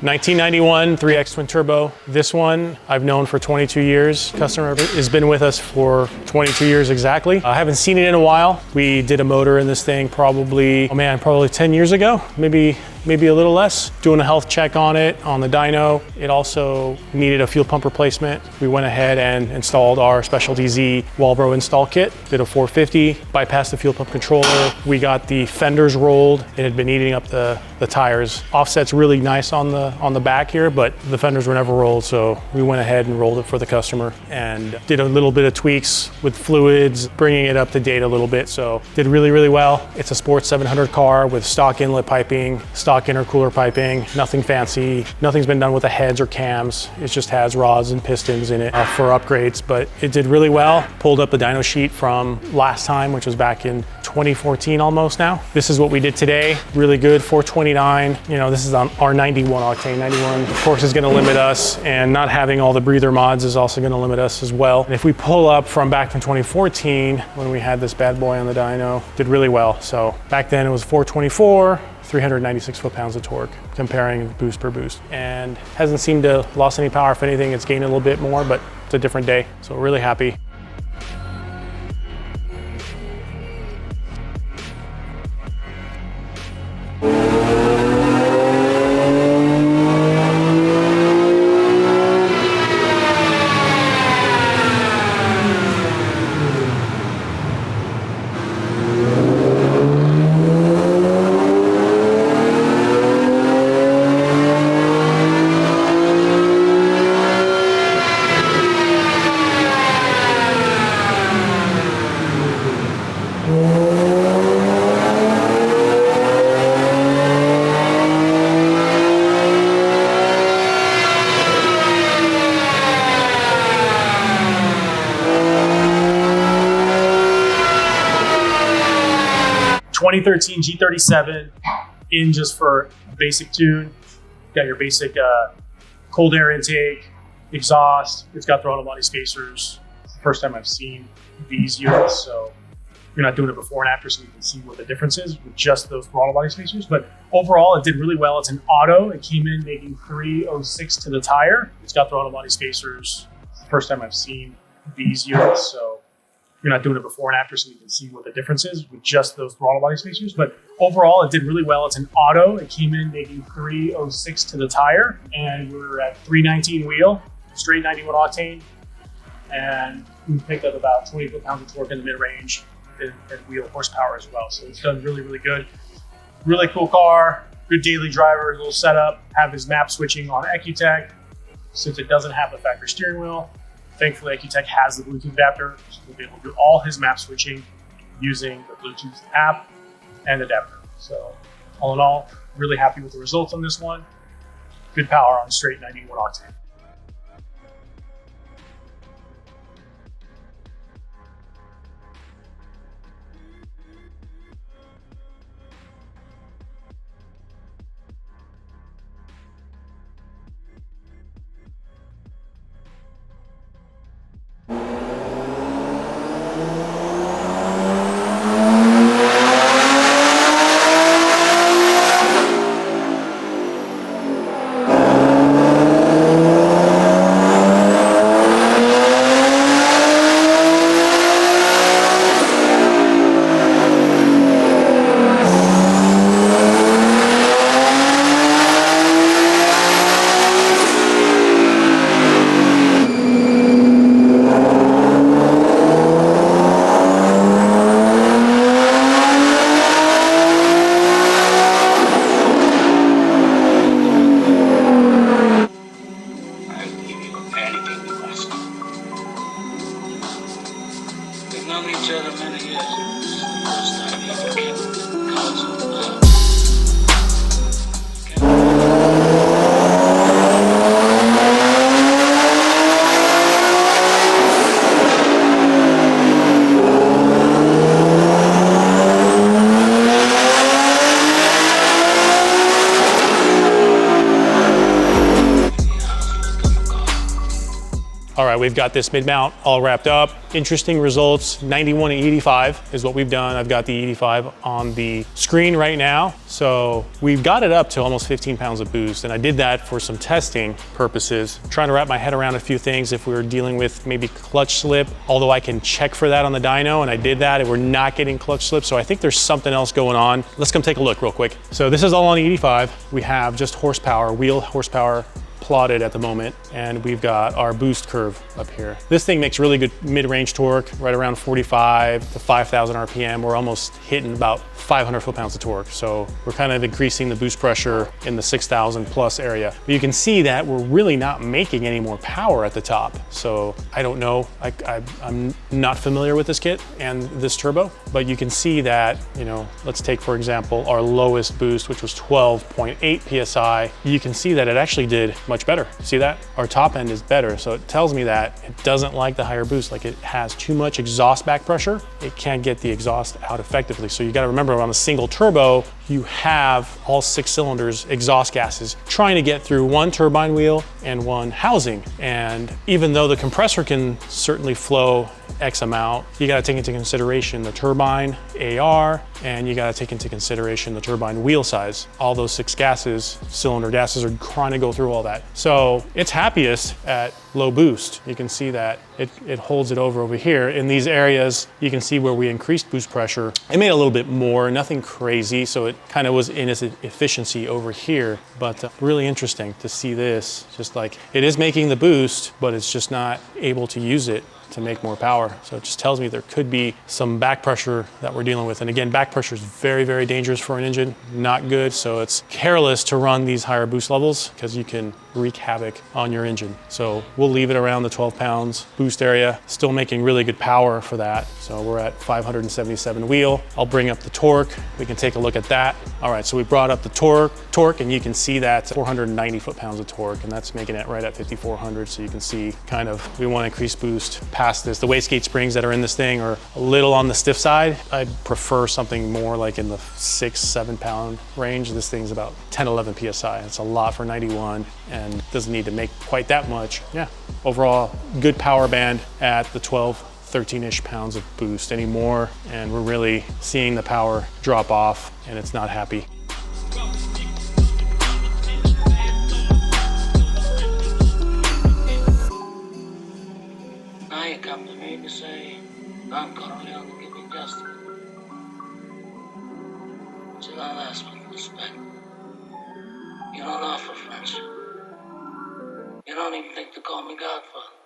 1991 3X twin turbo. This one I've known for 22 years. Customer has been with us for 22 years exactly. I haven't seen it in a while. We did a motor in this thing probably 10 years ago, maybe a little less. Doing a health check on it, on the dyno. It also needed a fuel pump replacement. We went ahead and installed our Specialty Z Walbro install kit. Did a 450, bypassed the fuel pump controller. We got the fenders rolled. It had been eating up the tires. Offset's really nice on the back here, but the fenders were never rolled, so we went ahead and rolled it for the customer and did a little bit of tweaks with fluids, bringing it up to date a little bit. So did really well. It's a sports 700 car with stock inlet piping, stock intercooler piping, nothing fancy. Nothing's been done with the heads or cams. It just has rods and pistons in it for upgrades, but it did really well. Pulled up the dyno sheet from last time, which was back in 2014 almost now. This is what we did today. Really good, 429. You know, this is on our 91 octane. 91, of course, is gonna limit us, and not having all the breather mods is also gonna limit us as well. And if we pull up from back in 2014, when we had this bad boy on the dyno, did really well. So back then it was 424, 396 foot-pounds of torque, comparing boost per boost. And hasn't seemed to lost any power. If anything, it's gained a little bit more, but it's a different day. So really happy. '13 G37 in just for a basic tune. Got your basic cold air intake, exhaust. It's got throttle body spacers. It's the first time I've seen these units, so you're not doing it before and after, so you can see what the difference is with just those throttle body spacers. But overall, it did really well. It's an auto. It came in making 306 to the tire. It's got throttle body spacers. It's the first time I've seen these units, so you're not doing it before and after, so you can see what the difference is with just those throttle body spacers. But overall, it did really well. It's an auto. It came in making 306 to the tire, and we're at 319 wheel, straight 91 octane, and we picked up about 20 foot-pounds of torque in the mid-range and wheel horsepower as well. So it's done really good. Really cool car, good daily driver, little setup. Have his map switching on Ecutech, since it doesn't have the factory steering wheel. Thankfully, Ecutech has the Bluetooth adapter, so we'll be able to do all his map switching using the Bluetooth app and adapter. So all in all, really happy with the results on this one. Good power on straight 91 octane. All right, we've got this mid-mount all wrapped up. interesting results. 91 and 85 is what we've done. I've got the 85 on the screen right now. So we've got it up to almost 15 pounds of boost. And I did that for some testing purposes, trying to wrap my head around a few things if we were dealing with maybe clutch slip, although I can check for that on the dyno, and I did that, and we're not getting clutch slip. So I think there's something else going on. Let's come take a look real quick. So this is all on 85. We have just horsepower, wheel horsepower plotted at the moment, and we've got our boost curve up here. This thing makes really good mid-range torque, right around 45 to 5,000 RPM. We're almost hitting about 500 foot-pounds of torque. So we're kind of increasing the boost pressure in the 6,000 plus area. But you can see that we're really not making any more power at the top. So I don't know, I'm not familiar with this kit and this turbo, but you can see that, you know, let's take, for example, our lowest boost, which was 12.8 PSI. You can see that it actually did much better. See that? Our top end is better. So it tells me that it doesn't like the higher boost, like it has too much exhaust back pressure. It can't get the exhaust out effectively. So you got to remember, on a single turbo, you have all 6 cylinders, exhaust gases, trying to get through one turbine wheel and one housing. And even though the compressor can certainly flow X amount, you got to take into consideration the turbine AR, and you got to take into consideration the turbine wheel size. All those 6 gases, cylinder gases, are trying to go through all that. So it's happiest at low boost. You can see that it holds it over here. In these areas, you can see where we increased boost pressure. It made a little bit more, nothing crazy, so it kind of was in its efficiency over here, but really interesting to see this. Just like, it is making the boost, but it's just not able to use it to make more power. So it just tells me there could be some back pressure that we're dealing with. And again, back pressure is very, very dangerous for an engine, not good. So it's careless to run these higher boost levels because you can wreak havoc on your engine. So we'll leave it around the 12 pounds boost area, still making really good power for that. So we're at 577 wheel. I'll bring up the torque. We can take a look at that. All right, so we brought up the torque, and you can see that 490 foot-pounds of torque, and that's making it right at 5,400. So you can see kind of, we want to increase boost past this. The wastegate springs that are in this thing are a little on the stiff side. I'd prefer something more like in the 6-7 pound range. This thing's about 10, 11 PSI. It's a lot for 91 and doesn't need to make quite that much. Yeah, overall good power band at the 12, 13-ish pounds of boost anymore. And we're really seeing the power drop off, and it's not happy. Now you come to me to say, Don Corleone, give me justice. But you don't ask for respect. You don't offer friendship. You don't even think to call me Godfather.